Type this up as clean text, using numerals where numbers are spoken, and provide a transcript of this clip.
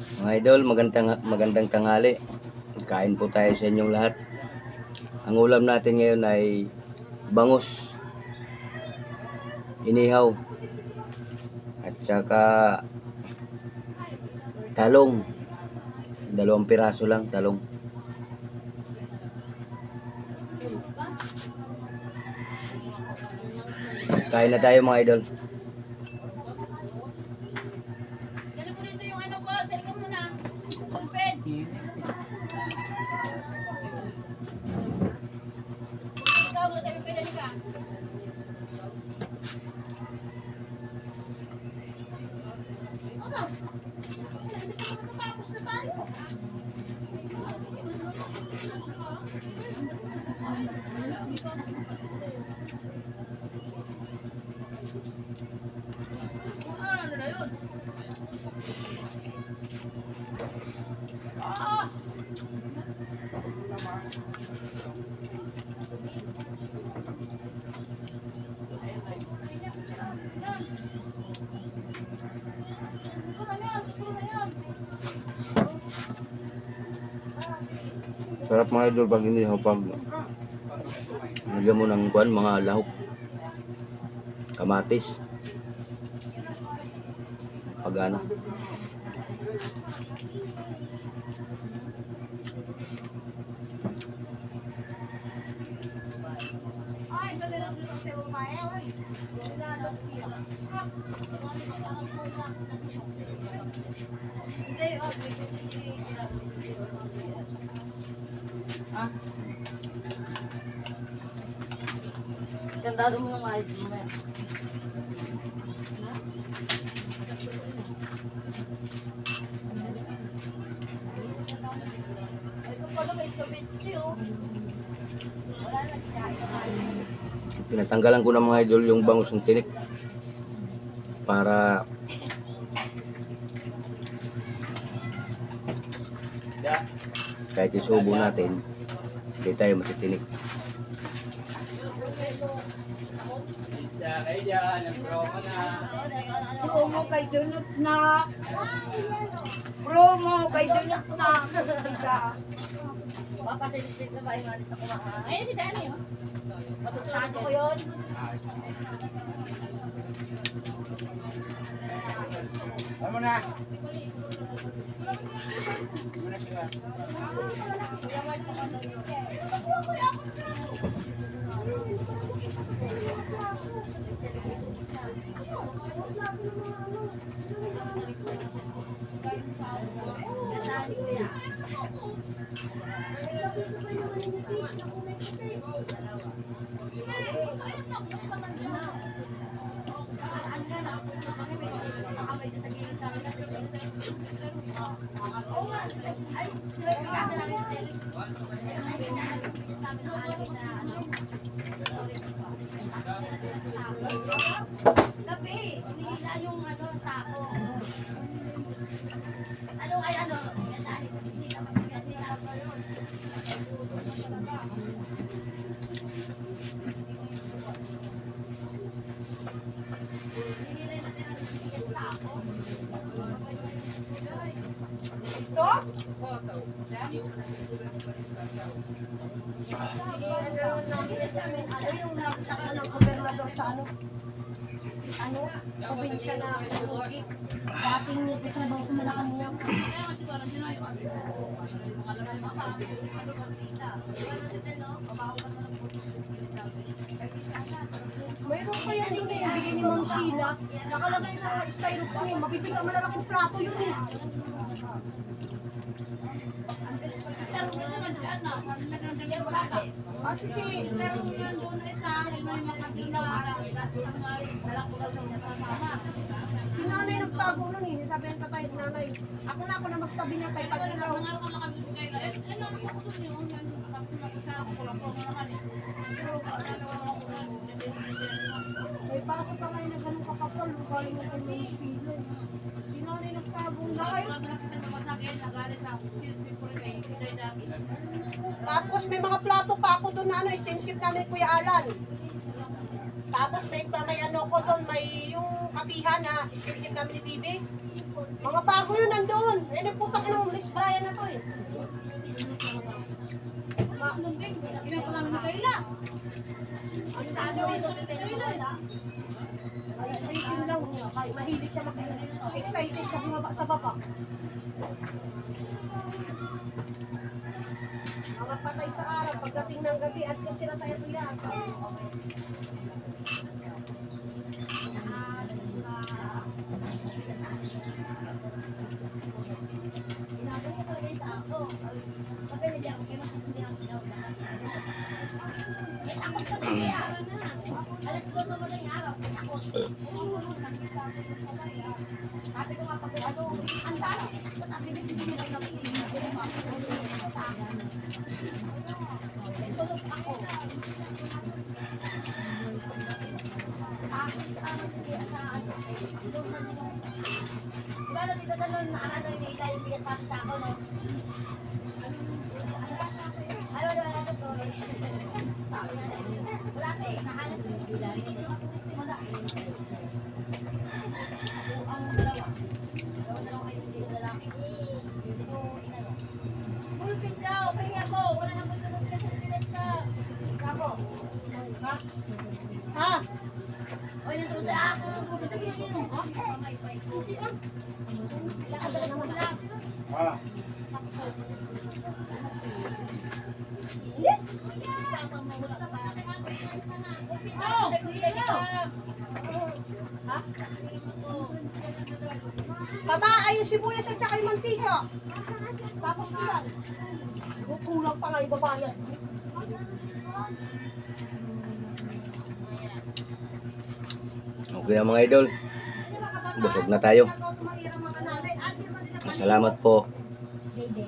Mga idol, magandang tanghali. Kain po tayo sa inyong lahat. Ang ulam natin ngayon ay bangus, inihaw, at saka talong. 2 piraso lang talong. Kain na tayo mga idol. Dala mo dito yung ano ko, cellphone mo na. Pulpen. Ikaw mo tayo pwede ka. Ano? Tapos na tayo. Ano na yun? Ah! Sarap mga idol pag inihaw, pag lagyan mo ng mga lahok, kamatis, pagana. Ay, dali lang dito sa mga ay. Hindi, ah. Gandado mo ng ayos mo yan. Ito pala may kabichi, oh. Wala na kinain. Pinatanggalan ko ng mga idol yung bangus ng tinik para kahit isubo natin, hindi tayo matitinik. Promo kay Dunot na. Promo kay Dunot na. Papatilisip na ba yung alis na kumakaan? Ayun, hindi tayo yun. Matutulad ko yun. Ano na? Gabi, hinihila yung ano, sako. Ano ay ano? Hindi ka mabigat nila ako yun. Hinihila yung natin ang bigat sako. Ito? Ano yung nakita ng gobernador sa ano, probinsya na Ugi. Dating nagtatrabaho sa Malacanang. Mayroon pa yan doon eh, bigay ni Ma'am Sheila. Nakalagay sa styrofoam, mabibigyan mo na lang yung plato yun eh. Kasi si Terong yan doon ay sa akin may mga ginagawa. Si nanay nagtago nun eh. Sabi ng tatay at nanay, ako na magtabi niya tayo pag ilaw. May pasok pa kayo na ganun kakapal. Galing na kayo ng pila. Si nanay nagtago na kayo. Tapos may mga plato pa ako doon na exchange gift namin Kuya Alan. Tapos may ano ko doon, may yung kapihan na iskipin namin ni Bibi. Mga bago yun nandun. Eh, nagputang ina mo, Miss Brian na to eh. Nandun din, ginagawa namin ni Kayla. Ang talo rin ni Kayla eh. Ay, yun lang niya. Mahilig siya excited siya bumaba sa baba. Mga patay sa araw, pagdating ng gabi at kung sila sa ito yan. Inabot ko talaga yung sa ako. Pagka hindi ako, kaya masasindi ako lahat. Takot sa niya. Alas 2 mo na yung araw. Takot. Sabi ko nga pag ano, ang dami. Sa tabi ng bibili lang kami. Tulog ako. Takot sa ano, sige, sa ano. Diba na dito na nakalala yung nila yung bigat pati sa ako, no? Ay, wala na to. Wala ka eh, nahanap ko yung bila rin. Wala. Ang dalawa. Dalawa kayo hindi lalaki. Dito, inano. Bulpit daw, pahinga ko. Wala na ko tulog ka sa pilit ka. Kako. Ha? Ha? Oy, natulog sa ako. Ito ginagin mo. Ha? Nakadala naman lang. Ah. Oh, ha? Baba, ay yung sibuyas at saka yung mantika. Tapos yan. Kukulang pa nga yung babayan. Okay na mga idol. Busog na tayo. Salamat po.